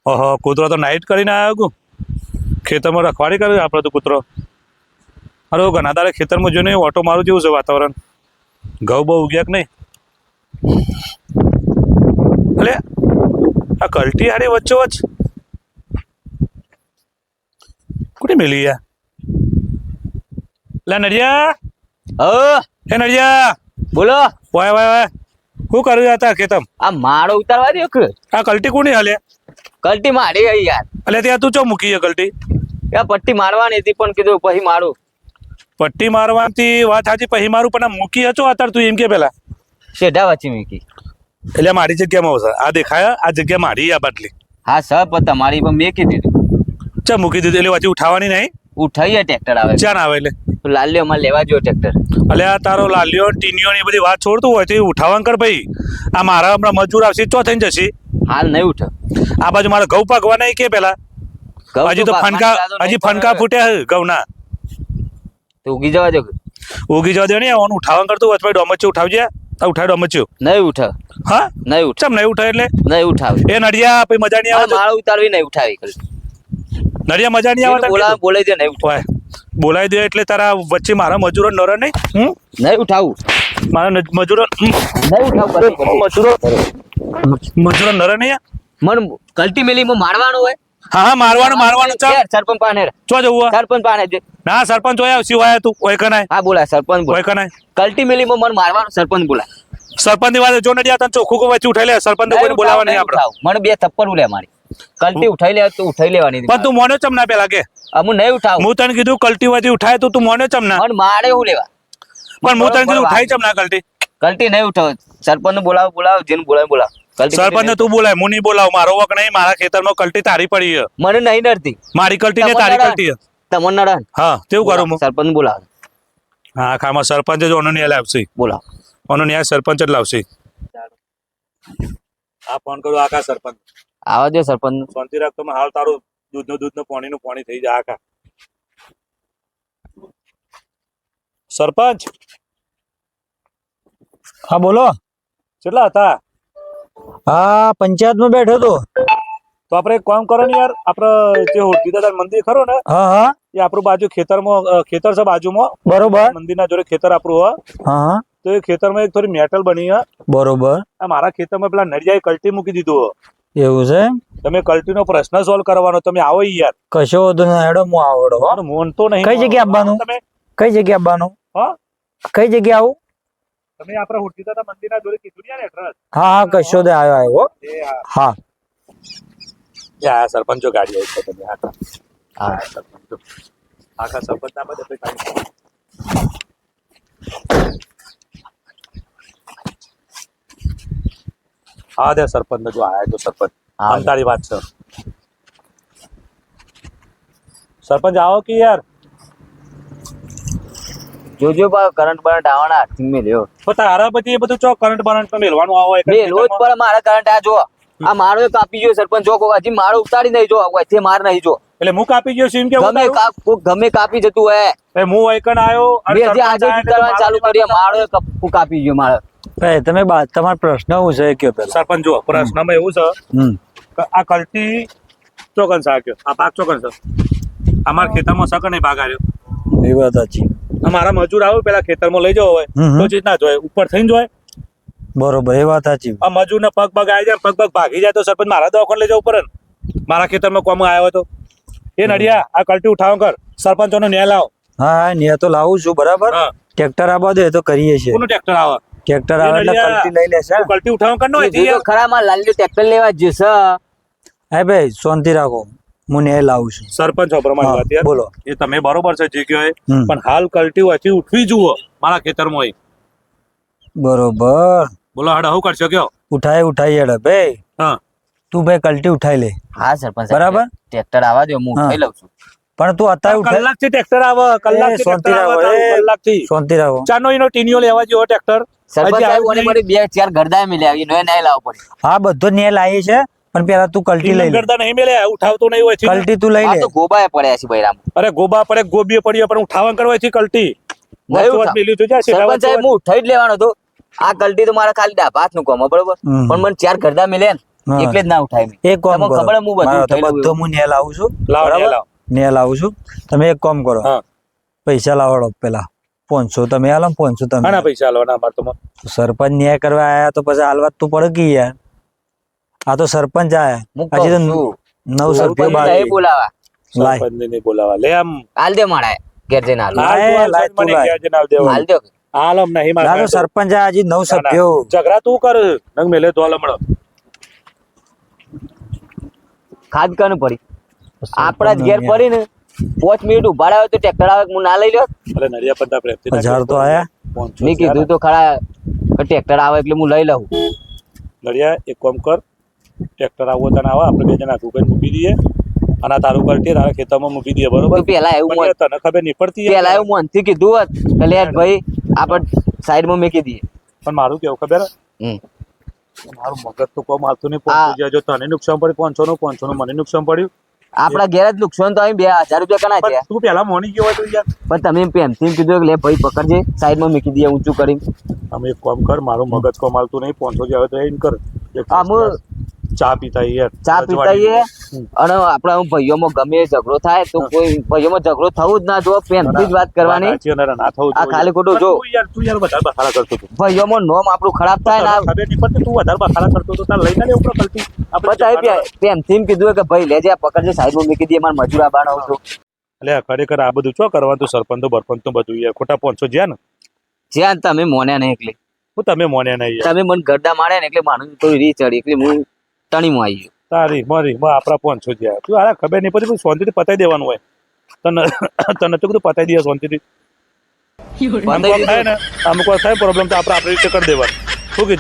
ઓહો કૂતરો તો નાઈટ કરીને આવ્યો કુ ખેતરમાં રખવાડી કર્યું આપણે તો કૂતરો. અરે ઘણા તારે ખેતરમાં જોઈને ઓટો મારું જેવું છે વાતાવરણ. ઘઉં બહુ ઉગ્યા કે નહીં? અલે આ કલટી હારી વચ્ચોવચ કોને મેલી યાર? લે નડિયા, એ નડિયા બોલો. વાય વાય વાય શું કર્યું હતા ખેતમ? આ માળો ઉતારવા દો કે આ કલટી કોની હાલે? કલટી મારી ગઈ યાર. અલે ત્યાં તું ચો મૂકી છે કલટી? યાર પટ્ટી મારવાની હતી પણ કીધું પછી મારું. પટ્ટી મારવાથી વાત સાચી, પછી મારું પણ આ મૂકી હતો અત્યારે તું એમ કે પેલા શેઢા વચ્ચે મૂકી. એટલે મારી જગ્યામાં આવશે આ દેખાય આ જગ્યા મારી આ બાટલી. હા સર પણ તમારી પણ મેં કીધું ચા મૂકી દીધું એટલે પાછી ઉઠાવવાની નહીં? ઉઠાઈએ ટ્રેક્ટર આવે. ચાન આવે એટલે લાલ્યો માં લેવા જો ટ્રેક્ટર. એટલે આ તારો લાલ્યો ટીનિયો ની બધી વાત છોડતું હોય તો ઉઠાવવાનું કર ભાઈ. આ મારા હમણાં મજૂર આવશે ચો થઈને જશે. હાલ નહીં ઉઠે. આ બાજુ મારા ઘઉં પાકવા નહીં કે પેલા હજી તો ફનકા હજી ફનકા ફૂટ્યા ઘઉંના તો ઉગી જવા દો. ઉગી જવા દે ને ઓન ઉઠાવવાનું કરતું વચમાં ડોમચ્યું ઉઠાવજે. ઉઠાવ ડોમચ્યું નહીં ઉઠે. હા નહીં ઉઠે. ચમ નહીં ઉઠે એટલે નહીં ઉઠાવે. એ નડિયા પછી મજા નહીં આવે. માળો ઉતારવી નહીં ઉઠાવી. નડિયા મજા નહીં આવે. બોલાવી દે નહીં ઉઠવાય. બોલાવી દે એટલે તારા વચ્ચે મારા મજૂરો નર નહીં. નહીં ઉઠાવું. મારા મજૂરો નહીં ઉઠાવું. મજૂરો નર નહીં. મન કલ્ટી મેલી માં મારવાનું હોય. હા હા મારવાનું ચાલ. સરપંચ પાને ચો જવું? સરપંચ પાને જ. ના સરપંચ હોય શિવ આયા તું ઓય કનાય. હા બોલાય સરપંચ બોલ. ઓય કનાય કલ્ટી મેલી માં મન મારવાનું સરપંચ બોલાય. સરપંચ ની વાત જો નડિયા તને ચોખ્ખું કોઈ વચ્ચે ઉઠાઈ લે. સરપંચ કોઈ બોલાવા નહીં આપણે. મને બે થપ્પડ ઉલે મારી. કલ્ટી ઉઠાઈ લે તો ઉઠાઈ લેવાની. પણ તું મોને ચમ ના પેલા કે હું નહીં ઉઠાવું. હું તને કીધું કલ્ટી વાથી ઉઠાય તો તું મોને ચમ ના? મને મારે હું લેવા. પણ હું તને કીધું ઉઠાઈ ચમ ના કલ્ટી? કલ્ટી નહીં ઉઠાવ. સરપંચ ને બોલાવ જેને બોલાવ. સરપંચ ને તું બોલાય હું નહીં બોલાવ. મારો વક નહીં. મારા ખેતરમાં કલ્ટી તારી પડી છે. મને નહીં ડરતી. મારી કલ્ટી ને તારી કલ્ટી તમને નડન. હા તેવું કરું હું. સરપંચ બોલાવ. હા ખામાં સરપંચ જ ઓનો ન્યાય લાવશે. બોલાવ. ઓનો ન્યાય સરપંચ જ લાવશે. હા ફોન કરું આખા સરપંચ. આવા દો સરપંચ. શાંતિ રાખતો હાલ તારું દૂધનું પાણી થઈ જાય આખા. સરપંચ હા બોલો. કેટલા હતા? હા પંચાયતમાં બેઠો તો. તો આપણે એક કામ કરો ને યાર, આપણે જે હોળકીદાદા મંદિર ખરો ને હા હા એ આપણું બાજુ ખેતર છે બાજુમાં. બરોબર. મંદિરના જોડે ખેતર આપણું હોય. હા હા તો એ ખેતરમાં એક થોડી મેટલ બની હે. બરોબર. આ મારા ખેતરમાં પેલા નડિયાએ કલ્ટી મૂકી દીધું. એવું છે? તમે કલ્ટીનો પ્રશ્ન સોલ્વ કરવાનો. તમે આવો યાર. કશો વાંધો નહીં. હેડો હું આવડો. મોન તો નહીં. કઈ જગ્યા આવવાનું? તમે કઈ જગ્યા આવવાનું? હા કઈ જગ્યા આવું? તમે આપણા હોળકીદાદા મંદિરના જોડે કીધું ને એડ્રેસ. હા હા કશો દે આવ્યો. હા યા સરપંચો ગાડી આવી છે. તમે હા સરપંચો આખા સરપંચ ના બધે હા દે સરપંચ જો આયા તો સરપંચ તારી વાત છે. સરપંચ આવો કે યાર. જોજો બા કરંટ બરંટ આવવાના હાથથી મેં લ્યો. તો તારા પછી એ બધું ચો કરંટ બરંટ મેલવાનું આવો મેલો જ પડે મારા કરંટ. આ જો આ મારો કાપી ગયો સરપંચ. જો હજી મારો ઉતારી નહીં. જો અહીંથી માર નહીં. જો એટલે હું કાપી ગયો છું એમ કે ગમે કાપી જતું હોય. હું આઈકન આવ્યો બે જે આજે ઉતારવાનું ચાલુ કરી મારો કાપી ગયો મારો. ભાઈ તમે તમારો પ્રશ્ન શું છે કયો પેલા? સરપંચ જો પ્રશ્નમાં એવું છે કે આ કલ્ટી ચોકન સાક્યો આ પાક ચોકન છે. અમારા ખેતરમાં સક નહીં ભાગ આવ્યો. એ વાત સાચી. અમારા મજૂર આવું પેલા ખેતરમાં લઈ જવો હોય તો ચીજ ના જોય ઉપર થઈને જોય. બરોબર. એ વાત સાચી. આ મજૂર ને પગ આવી જાય પગ ભાગી જાય તો સરપંચ મારા દવાખાને લઈ જવું પડે ને. મારા ખેતરમાં કોમ આવ્યો હતો એ નડિયા આ કલ્ટી ઉઠાવો કર. સરપંચોનો ન્યાય લાવો. હા ન્યાય તો લાવું છું. બરાબર. ટ્રેક્ટર આવવા દે તો કરીએ છીએ. કોનું ટ્રેક્ટર આવે? ટ્રેક્ટર આવે એટલે કલ્ટી લઈ લેશે. કલ્ટી ઉઠાવો કર નો ખરા માં લાલ્યો ટ્રેક્ટર લેવા જશે. હા ભાઈ શાંતિ રાખો. હું ન્યાય લાવું છું. સરપંચ પ્રમાણે વાત યાર બોલો. એ તમે બરોબર છે જે કહ્યો પણ હાલ કલ્ટી વાંચી ઉઠવી જુઓ મારા ખેતરમાં હોય. બરોબર. બોલો હાડા હું કરશો કયો? ઉઠાઈ હેડે ભાઈ. હા તું ભાઈ કલ્ટી ઉઠાઈ લે. હા સરપંચ બરાબર. ટ્રેક્ટર આવવા દો હું ઉઠાઈ લઉં છું. પણ તું અત્યારે ઉઠાઈ. કલાકથી ટ્રેક્ટર આવે. કલાકથી શાંતિ રાખો. ચાનો એનો ટીનિયો લેવા જેવો ટ્રેક્ટર. સરપંચ સાહેબ મને બે ચાર ગરદા મિલ્યા નહીં લાવવો પડે. હા બધો ન્યાય લાવીએ છે પણ પેલા તું કલ્ટી લઈ લે. ગરદા નહીં મેલે ઉઠાવતો નહીં હોય છે. કલ્ટી તું લઈ લે. તો ગોબાએ પડ્યા છે બૈરામ. અરે ગોબા પડે ગોબીએ પડ્યો પણ ઉઠાવન કરવા છે કલ્ટી. સરપંચ સાહેબ હું ઉઠાઈ જ લેવાનો હતો. આ કલ્ટી તો મારા ખાલી ડાભાત નું કામ બરોબર પણ મને ચાર ગરદા મિલે ને હા. એટલે જ ના ઉઠાય મેં. એક કામ તમને કરો ખબર હે હું બધું મારે તો ઉઠાઈ લઉં બધું હું નેલ આવું છું લાવ બરાબર? લાવ નેલ આવું છું તમે એક કામ કરો હા પૈસા લાવડો પેલા 500 તમે આલો 500 તમે આના પૈસા હાલવાના અમારે તો સરપંચ ન્યાય કરવા આયા તો પછી હાલવા તો પડે કે યાર આ તો સરપંચ આયા હું હજી તો કહું છું. 9 સભ્યો સરપંચ બાકી નહીં બોલાવા લાય સરપંચને નહીં બોલાવા લે આમ હાલ દે મારા ઘેર જઈને હાલ લાય, હાલ તું લાય, તું મને લાય. ઘેર જઈને આલ દેવો. હાલ દો હાલ આમ નહીં ના મારે તો સરપંચ આયા હજી 9 સભ્યો ઝઘડા તું કર નંગ મેલે તો હમણાં ખાદ કનું પડી આપણા જ ઘેર પડી ને 5 મિનિટ ઉભા રહ્યો તો ટ્રેક્ટર આવે કે હું ના લઈ લ્યો અરે નડિયા પંતા પ્રેમથી ના 1000 તો આયા મેં કીધું તો ખરા કે ટ્રેક્ટર આવે એટલે હું લઈ લઉં નડિયા એક કામ કર ટ્રેક્ટર આવો તને આવા આપણે બે જણા આઘું કરીને મૂકી દઈએ અને આ તારું કરતી તારા ખેતરમાં મૂકી દઈએ બરોબર તો પેલા એવું પણ યાર તને ખબર નહીં પડતી યાર. પેલા એવું મનથી કીધું હોત કે લે ભાઈ આપણે સાઈડમાં મેકી દઈએ પણ મારું કેવું ખબર હે? હમ. મારું મગજ તો કોમ આવતું નહીં હા. 500 જો તને નુકસાન પડ્યું 500 નું મને નુકસાન પડ્યું આપણા ઘેર જ નુકસાન તો અહીં 2000 રૂપિયા કના છે પણ તું પેલા મોની ગયો હોય તો યાર પણ તમે પ્રેમથી કીધું કે લે ભાઈ પકડજે સાઈડમાં મૂકી દઈએ ઊંચું કરીને અમે એક કામ કર મારું મગજ કોમ આવતું નહીં 500 જે આવે તો એમ કર એક હા, હું- ચા પીતા યાર ચા પીતા આઈએ હમ. અને આપણા ભાઈઓમાં ગમે એ ઝઘડો થાય તો કોઈ ભાઈઓમાં ઝઘડો થવું જ ના જો પ્રેમથી જ વાત કરવાની સાચી અને ના થવું આ ખાલી ખોટું જો. તું યાર વધારે બખાડા કરતો હતો ભાઈઓમાં નોમ આપણું ખરાબ થાય ને ખબર નહીં પડતી તું વધારે બખાડા કરતો હતો તાર લઈને લે ઉપર કલતી બધા પ્રેમથી કીધું કે ભાઈ લેજે આ પકડજે સાઈડમાં મૂકી દઈએ મારે મજૂર આબાનો છું એટલે ખરેખર આ બધું ચો કરવાનું સરપંચ તો બરપંચ તો બધું યાર ખોટા 500 જ્યાં ને જ્યાં તમે મોન્યા નહીં એટલે હું તમે મોને નહીં યાર તમે મને ગરદા માર્યા ને એટલે માણસ થોડી રી ચડી એટલે હું ટણીમાં આવી ગયો તારી મારી આપણા 500 જ્યાં તું આ ખબર નહીં પડતી શાંતિથી પતાઈ દેવાનું હોય તને તને તો કીધું પતાઈ દઈએ શાંતિથી પતાઈ અમુક વાર થાય ને અમુક વાર થાય પ્રોબ્લેમ તો આપણે આપણી રીતે કરી દેવાનું શું કીધું